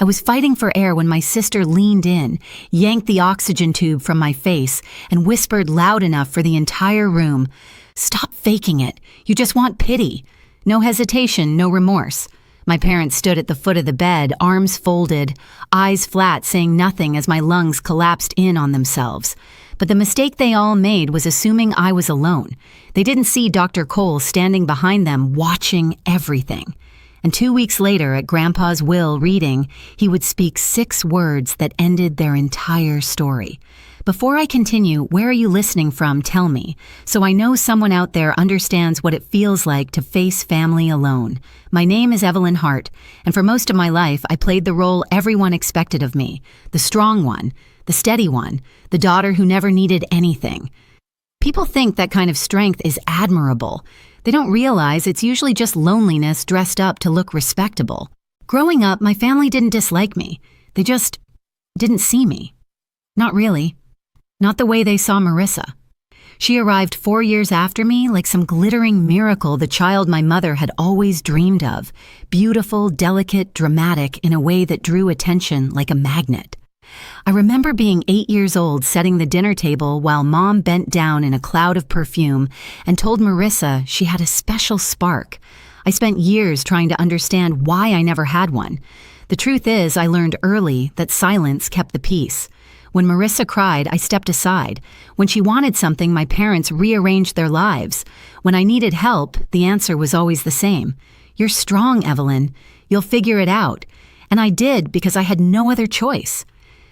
I was fighting for air when my sister leaned in, yanked the oxygen tube from my face, and whispered loud enough for the entire room, "Stop faking it. You just want pity." No hesitation, no remorse. My parents stood at the foot of the bed, arms folded, eyes flat, saying nothing as my lungs collapsed in on themselves. But the mistake they all made was assuming I was alone. They didn't see Dr. Cole standing behind them, watching everything. And 2 weeks later, at Grandpa's will reading, he would speak 6 words that ended their entire story. Before I continue, where are you listening from? Tell me, so I know someone out there understands what it feels like to face family alone. My name is Evelyn Hart, and for most of my life, I played the role everyone expected of me. The strong one, the steady one, the daughter who never needed anything. People think that kind of strength is admirable. They don't realize it's usually just loneliness dressed up to look respectable. Growing up, my family didn't dislike me. They just didn't see me. Not really. Not the way they saw Marissa. She arrived 4 years after me like some glittering miracle, the child my mother had always dreamed of. Beautiful, delicate, dramatic in a way that drew attention like a magnet. I remember being 8 years old, setting the dinner table while Mom bent down in a cloud of perfume and told Marissa she had a special spark. I spent years trying to understand why I never had one. The truth is, I learned early that silence kept the peace. When Marissa cried, I stepped aside. When she wanted something, my parents rearranged their lives. When I needed help, the answer was always the same. "You're strong, Evelyn. You'll figure it out." And I did because I had no other choice.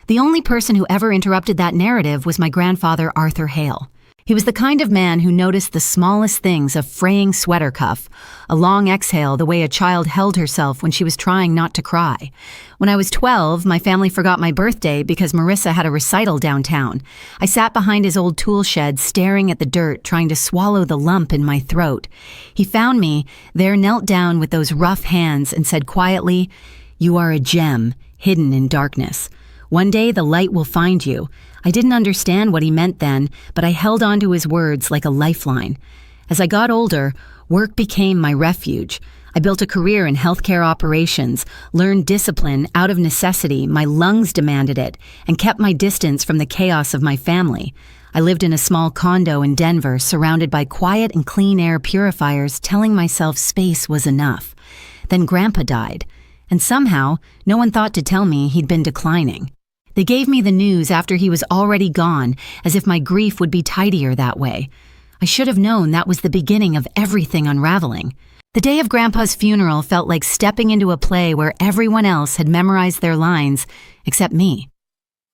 The only person who ever interrupted that narrative was my grandfather, Arthur Hale. He was the kind of man who noticed the smallest things, a fraying sweater cuff, a long exhale, the way a child held herself when she was trying not to cry. When I was 12, my family forgot my birthday because Marissa had a recital downtown. I sat behind his old tool shed, staring at the dirt, trying to swallow the lump in my throat. He found me, there knelt down with those rough hands and said quietly, "You are a gem, hidden in darkness. One day the light will find you." I didn't understand what he meant then, but I held on to his words like a lifeline. As I got older, work became my refuge. I built a career in healthcare operations, learned discipline out of necessity, my lungs demanded it, and kept my distance from the chaos of my family. I lived in a small condo in Denver, surrounded by quiet and clean air purifiers, telling myself space was enough. Then Grandpa died, and somehow, no one thought to tell me he'd been declining. They gave me the news after he was already gone, as if my grief would be tidier that way. I should have known that was the beginning of everything unraveling. The day of Grandpa's funeral felt like stepping into a play where everyone else had memorized their lines, except me.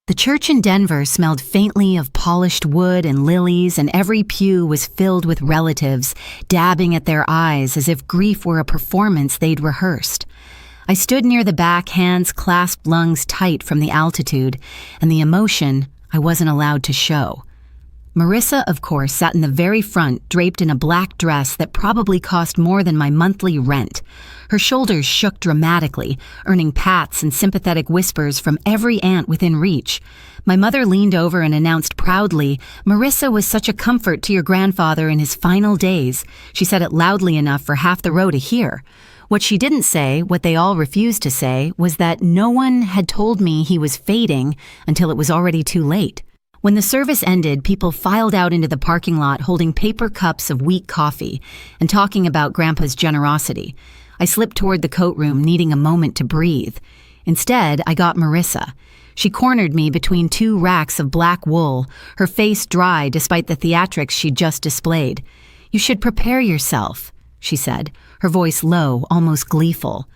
The church in Denver smelled faintly of polished wood and lilies, and every pew was filled with relatives, dabbing at their eyes as if grief were a performance they'd rehearsed. I stood near the back, hands clasped, lungs tight from the altitude, and the emotion I wasn't allowed to show. Marissa, of course, sat in the very front, draped in a black dress that probably cost more than my monthly rent. Her shoulders shook dramatically, earning pats and sympathetic whispers from every aunt within reach. My mother leaned over and announced proudly, "Marissa was such a comfort to your grandfather in his final days." She said it loudly enough for half the row to hear. What she didn't say, what they all refused to say, was that no one had told me he was fading until it was already too late. When the service ended, people filed out into the parking lot holding paper cups of weak coffee and talking about Grandpa's generosity. I slipped toward the coat room, needing a moment to breathe. Instead, I got Marissa. She cornered me between 2 racks of black wool, her face dry despite the theatrics she'd just displayed. "You should prepare yourself," she said, her voice low, almost gleeful.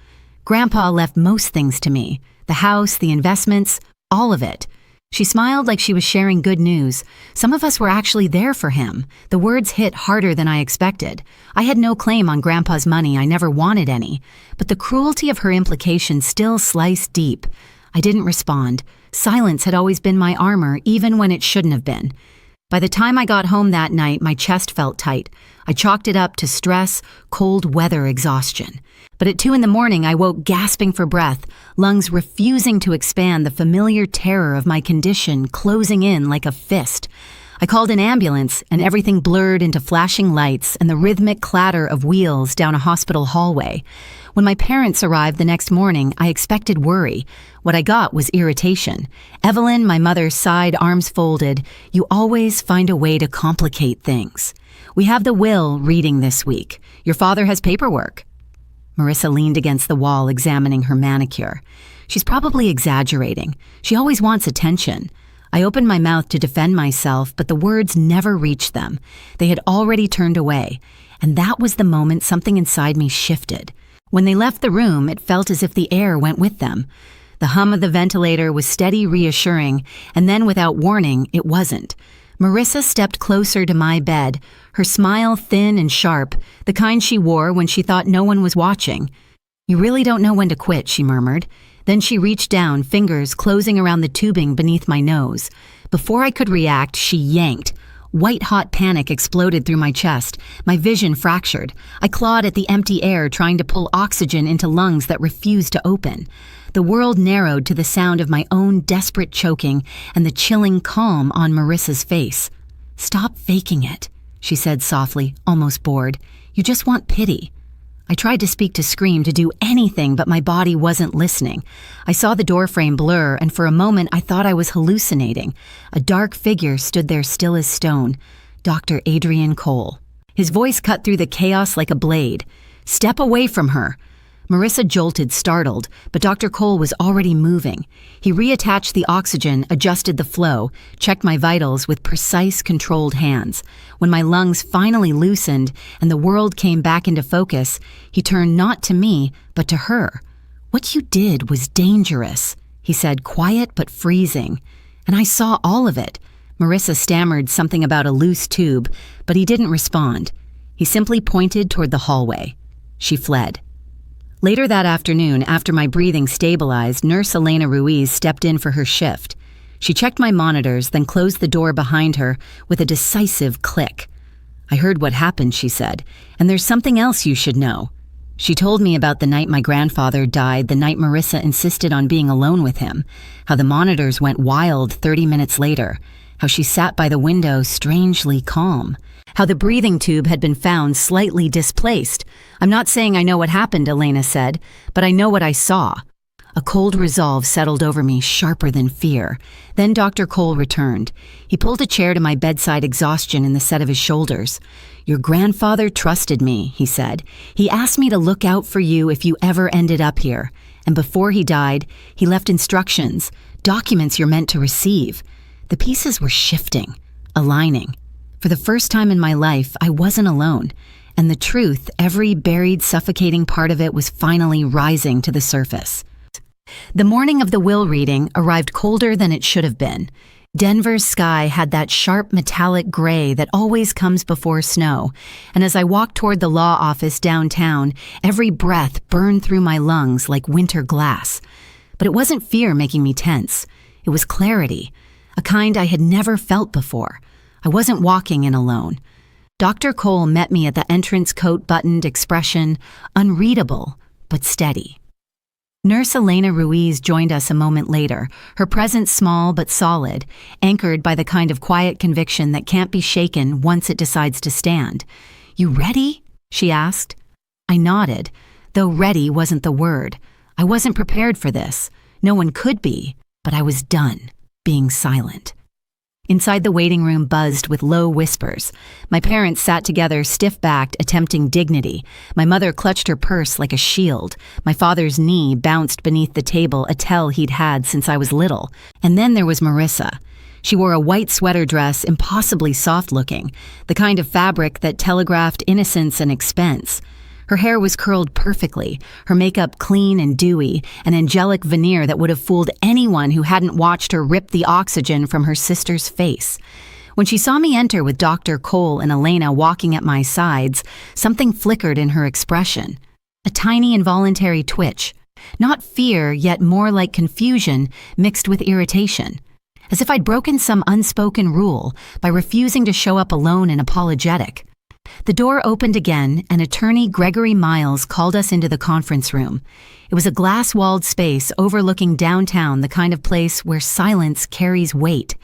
Grandpa left most things to me, the house, the investments, all of it. She smiled like she was sharing good news. Some of us were actually there for him. The words hit harder than I expected. I had no claim on Grandpa's money, I never wanted any. But the cruelty of her implication still sliced deep. I didn't respond. Silence had always been my armor, even when it shouldn't have been. By the time I got home that night, my chest felt tight. I chalked it up to stress, cold weather exhaustion. But at 2 a.m, I woke gasping for breath, lungs refusing to expand, the familiar terror of my condition closing in like a fist. I called an ambulance, and everything blurred into flashing lights and the rhythmic clatter of wheels down a hospital hallway. When my parents arrived the next morning, I expected worry. What I got was irritation. "Evelyn," my mother sighed, arms folded, "you always find a way to complicate things. We have the will reading this week. Your father has paperwork." Marissa leaned against the wall, examining her manicure. "She's probably exaggerating. She always wants attention." I opened my mouth to defend myself, but the words never reached them. They had already turned away, and that was the moment something inside me shifted. When they left the room, it felt as if the air went with them. The hum of the ventilator was steady, reassuring, and then without warning, it wasn't. Marissa stepped closer to my bed, her smile thin and sharp, the kind she wore when she thought no one was watching. "You really don't know when to quit," she murmured. Then she reached down, fingers closing around the tubing beneath my nose. Before I could react, she yanked. White-hot panic exploded through my chest. My vision fractured. I clawed at the empty air, trying to pull oxygen into lungs that refused to open. The world narrowed to the sound of my own desperate choking and the chilling calm on Marissa's face. "Stop faking it," she said softly, almost bored. "You just want pity." I tried to speak, to scream, to do anything, but my body wasn't listening. I saw the doorframe blur, and for a moment I thought I was hallucinating. A dark figure stood there still as stone. Dr. Adrian Cole. His voice cut through the chaos like a blade. "Step away from her." Marissa jolted, startled, but Dr. Cole was already moving. He reattached the oxygen, adjusted the flow, checked my vitals with precise, controlled hands. When my lungs finally loosened and the world came back into focus, he turned not to me, but to her. "What you did was dangerous," he said, quiet but freezing. And I saw all of it. Marissa stammered something about a loose tube, but he didn't respond. He simply pointed toward the hallway. She fled. Later that afternoon, after my breathing stabilized, Nurse Elena Ruiz stepped in for her shift. She checked my monitors, then closed the door behind her with a decisive click. "I heard what happened," she said, "and there's something else you should know." She told me about the night my grandfather died, the night Marissa insisted on being alone with him, how the monitors went wild 30 minutes later, how she sat by the window strangely calm, how the breathing tube had been found slightly displaced. "I'm not saying I know what happened," Elena said, "but I know what I saw." A cold resolve settled over me, sharper than fear. Then Dr. Cole returned. He pulled a chair to my bedside, exhaustion in the set of his shoulders. "Your grandfather trusted me," he said. "He asked me to look out for you if you ever ended up here. And before he died, he left instructions, documents you're meant to receive." The pieces were shifting, aligning. For the first time in my life, I wasn't alone, and the truth, every buried, suffocating part of it, was finally rising to the surface. The morning of the will reading arrived colder than it should have been. Denver's sky had that sharp metallic gray that always comes before snow, and as I walked toward the law office downtown, every breath burned through my lungs like winter glass. But it wasn't fear making me tense. It was clarity, a kind I had never felt before. I wasn't walking in alone. Dr. Cole met me at the entrance, coat buttoned, expression unreadable but steady. Nurse Elena Ruiz joined us a moment later, her presence small but solid, anchored by the kind of quiet conviction that can't be shaken once it decides to stand. "You ready?" she asked. I nodded, though ready wasn't the word. I wasn't prepared for this. No one could be, but I was done being silent. Inside, the waiting room buzzed with low whispers. My parents sat together, stiff-backed, attempting dignity. My mother clutched her purse like a shield. My father's knee bounced beneath the table, a tell he'd had since I was little. And then there was Marissa. She wore a white sweater dress, impossibly soft-looking, the kind of fabric that telegraphed innocence and expense. Her hair was curled perfectly, her makeup clean and dewy, an angelic veneer that would have fooled anyone who hadn't watched her rip the oxygen from her sister's face. When she saw me enter with Dr. Cole and Elena walking at my sides, something flickered in her expression. A tiny involuntary twitch. Not fear, yet more like confusion mixed with irritation. As if I'd broken some unspoken rule by refusing to show up alone and apologetic. The door opened again, and Attorney Gregory Miles called us into the conference room. It was a glass-walled space overlooking downtown, the kind of place where silence carries weight.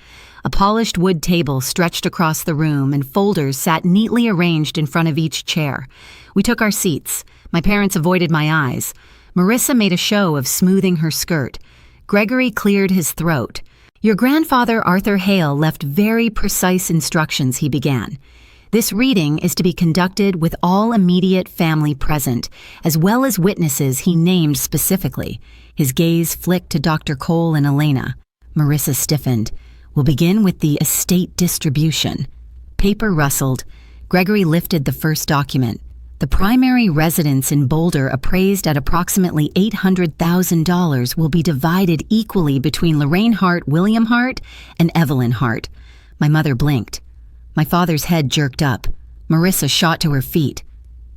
A polished wood table stretched across the room, and folders sat neatly arranged in front of each chair. We took our seats. My parents avoided my eyes. Marissa made a show of smoothing her skirt. Gregory cleared his throat. "Your grandfather, Arthur Hale, left very precise instructions," he began. "This reading is to be conducted with all immediate family present, as well as witnesses he named specifically." His gaze flicked to Dr. Cole and Elena. Marissa stiffened. "We'll begin with the estate distribution." Paper rustled. Gregory lifted the first document. "The primary residence in Boulder, appraised at approximately $800,000, will be divided equally between Lorraine Hart, William Hart, and Evelyn Hart." My mother blinked. My father's head jerked up. Marissa shot to her feet.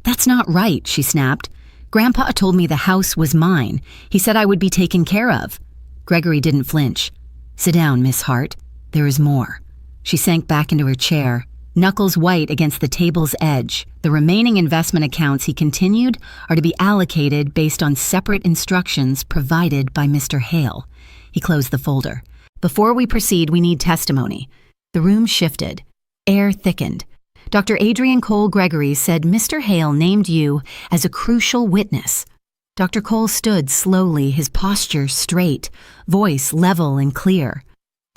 "That's not right," she snapped. "Grandpa told me the house was mine. He said I would be taken care of." Gregory didn't flinch. "Sit down, Miss Hart. There is more." She sank back into her chair, knuckles white against the table's edge. "The remaining investment accounts," he continued, "are to be allocated based on separate instructions provided by Mr. Hale." He closed the folder. "Before we proceed, we need testimony." The room shifted. Air thickened. Dr. Adrian Cole Gregory said Mr. Hale named you as a crucial witness. Dr. Cole stood slowly, his posture straight, voice level and clear.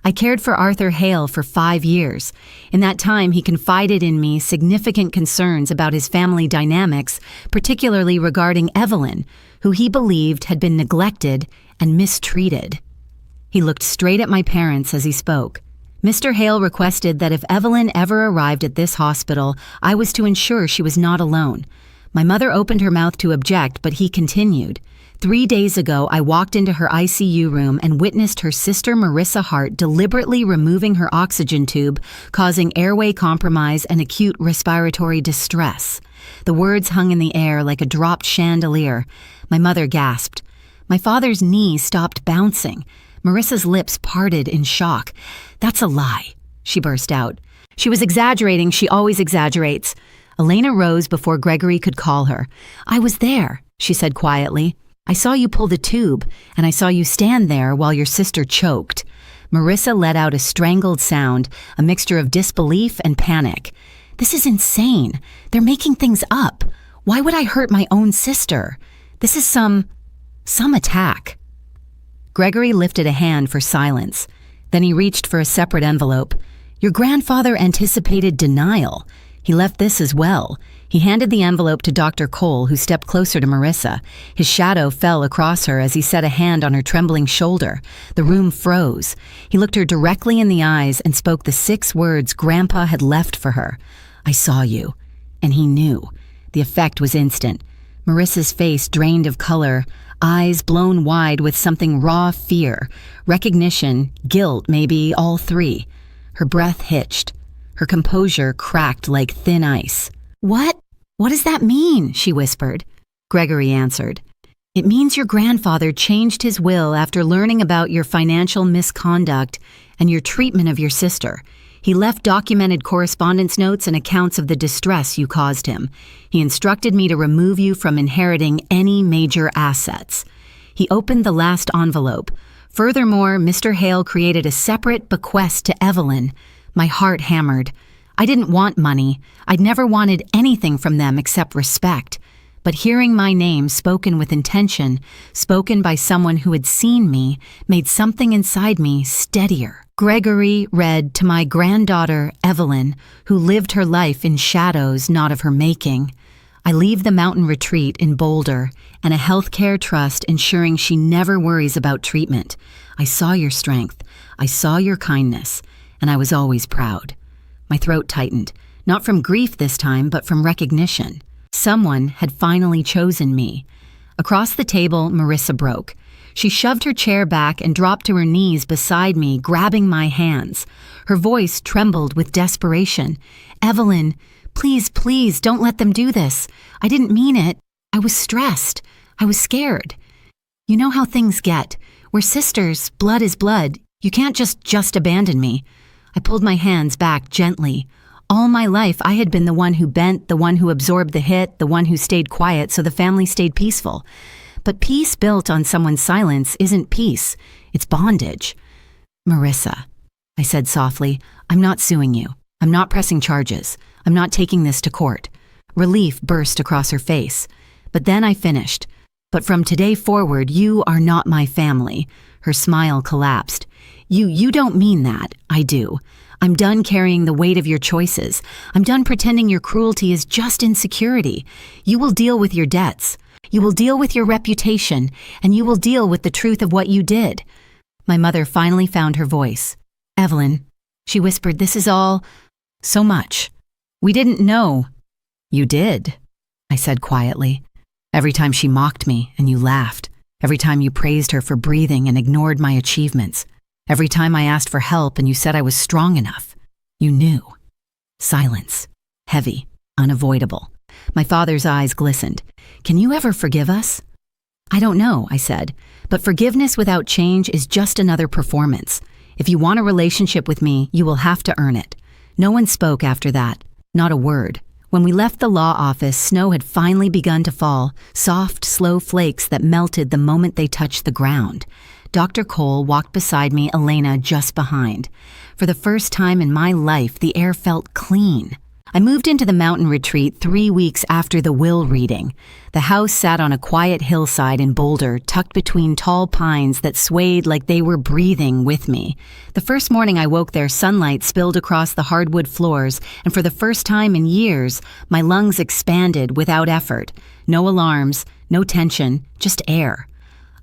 "I cared for Arthur Hale for 5 years. In that time, he confided in me significant concerns about his family dynamics, particularly regarding Evelyn, who he believed had been neglected and mistreated." He looked straight at my parents as he spoke. "Mr. Hale requested that if Evelyn ever arrived at this hospital, I was to ensure she was not alone." My mother opened her mouth to object, but he continued. "3 days ago, I walked into her ICU room and witnessed her sister Marissa Hart deliberately removing her oxygen tube, causing airway compromise and acute respiratory distress." The words hung in the air like a dropped chandelier. My mother gasped. My father's knee stopped bouncing. Marissa's lips parted in shock. "That's a lie," she burst out. "She was exaggerating. She always exaggerates." Elena rose before Gregory could call her. "I was there," she said quietly. "I saw you pull the tube, and I saw you stand there while your sister choked." Marissa let out a strangled sound, a mixture of disbelief and panic. "This is insane. They're making things up. Why would I hurt my own sister? This is some attack." Gregory lifted a hand for silence. Then he reached for a separate envelope. "Your grandfather anticipated denial. He left this as well." He handed the envelope to Dr. Cole, who stepped closer to Marissa. His shadow fell across her as he set a hand on her trembling shoulder. The room froze. He looked her directly in the eyes and spoke the 6 words Grandpa had left for her. "I saw you." And he knew. The effect was instant. Marissa's face drained of color, eyes blown wide with something raw fear, recognition, guilt, maybe all 3. Her breath hitched. Her composure cracked like thin ice. What does that mean?" she whispered. Gregory answered. "It means your grandfather changed his will after learning about your financial misconduct and your treatment of your sister. He left documented correspondence notes and accounts of the distress you caused him. He instructed me to remove you from inheriting any major assets." He opened the last envelope. "Furthermore, Mr. Hale created a separate bequest to Evelyn." My heart hammered. I didn't want money. I'd never wanted anything from them except respect. But hearing my name spoken with intention, spoken by someone who had seen me, made something inside me steadier. Gregory read to my granddaughter, Evelyn, who lived her life in shadows not of her making. I leave the mountain retreat in Boulder and a healthcare trust ensuring she never worries about treatment. I saw your strength. I saw your kindness. And I was always proud. My throat tightened, not from grief this time, but from recognition. Someone had finally chosen me. Across the table, Marissa broke. She shoved her chair back and dropped to her knees beside me, grabbing my hands. Her voice trembled with desperation. "Evelyn, please, please, don't let them do this. I didn't mean it. I was stressed. I was scared. You know how things get. We're sisters, blood is blood. You can't just abandon me." I pulled my hands back gently. All my life, I had been the one who bent, the one who absorbed the hit, the one who stayed quiet so the family stayed peaceful. But peace built on someone's silence isn't peace. It's bondage. "Marissa." I said softly. I'm not suing you. I'm not pressing charges. I'm not taking this to court. Relief burst across her face. But then I finished. But from today forward, you are not my family. Her smile collapsed. You don't mean that. I do. I'm done carrying the weight of your choices. I'm done pretending your cruelty is just insecurity. You will deal with your debts. You will deal with your reputation, and you will deal with the truth of what you did. My mother finally found her voice. Evelyn, she whispered, this is all so much. We didn't know. You did, I said quietly. Every time she mocked me and you laughed. Every time you praised her for breathing and ignored my achievements. Every time I asked for help and you said I was strong enough. You knew. Silence. Heavy. Unavoidable. My father's eyes glistened. Can you ever forgive us? I don't know, I said. But forgiveness without change is just another performance. If you want a relationship with me, you will have to earn it. No one spoke after that. Not a word. When we left the law office, snow had finally begun to fall, soft, slow flakes that melted the moment they touched the ground. Dr. Cole walked beside me, Elena just behind. For the first time in my life, the air felt clean. I moved into the mountain retreat 3 weeks after the will reading. The house sat on a quiet hillside in Boulder, tucked between tall pines that swayed like they were breathing with me. The first morning I woke there, sunlight spilled across the hardwood floors, and for the first time in years, my lungs expanded without effort. No alarms, no tension, just air.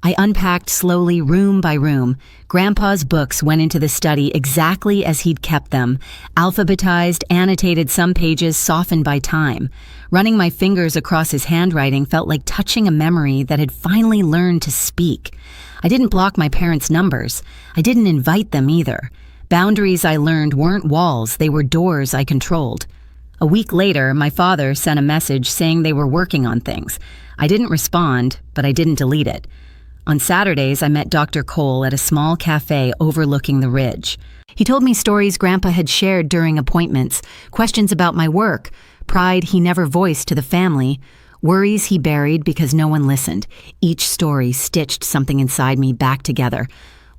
I unpacked slowly, room by room. Grandpa's books went into the study exactly as he'd kept them, alphabetized, annotated, some pages softened by time. Running my fingers across his handwriting felt like touching a memory that had finally learned to speak. I didn't block my parents' numbers. I didn't invite them either. Boundaries, I learned, weren't walls, they were doors I controlled. A week later, my father sent a message saying they were working on things. I didn't respond, but I didn't delete it. On Saturdays, I met Dr. Cole at a small cafe overlooking the ridge. He told me stories Grandpa had shared during appointments, questions about my work, pride he never voiced to the family, worries he buried because no one listened. Each story stitched something inside me back together.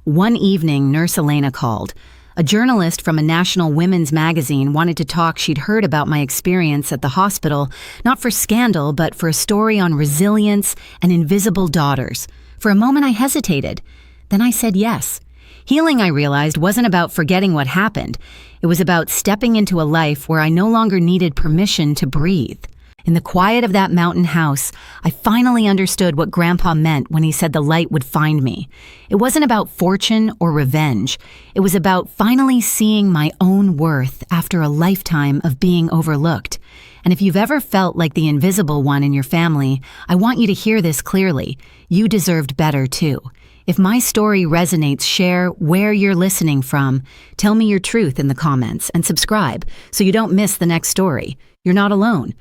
One evening, Nurse Elena called. A journalist from a national women's magazine wanted to talk. She'd heard about my experience at the hospital, not for scandal, but for a story on resilience and invisible daughters. For a moment, I hesitated. Then I said yes. Healing, I realized, wasn't about forgetting what happened. It was about stepping into a life where I no longer needed permission to breathe. In the quiet of that mountain house, I finally understood what Grandpa meant when he said the light would find me. It wasn't about fortune or revenge. It was about finally seeing my own worth after a lifetime of being overlooked. And if you've ever felt like the invisible one in your family, I want you to hear this clearly. You deserved better too. If my story resonates, share where you're listening from. Tell me your truth in the comments and subscribe so you don't miss the next story. You're not alone.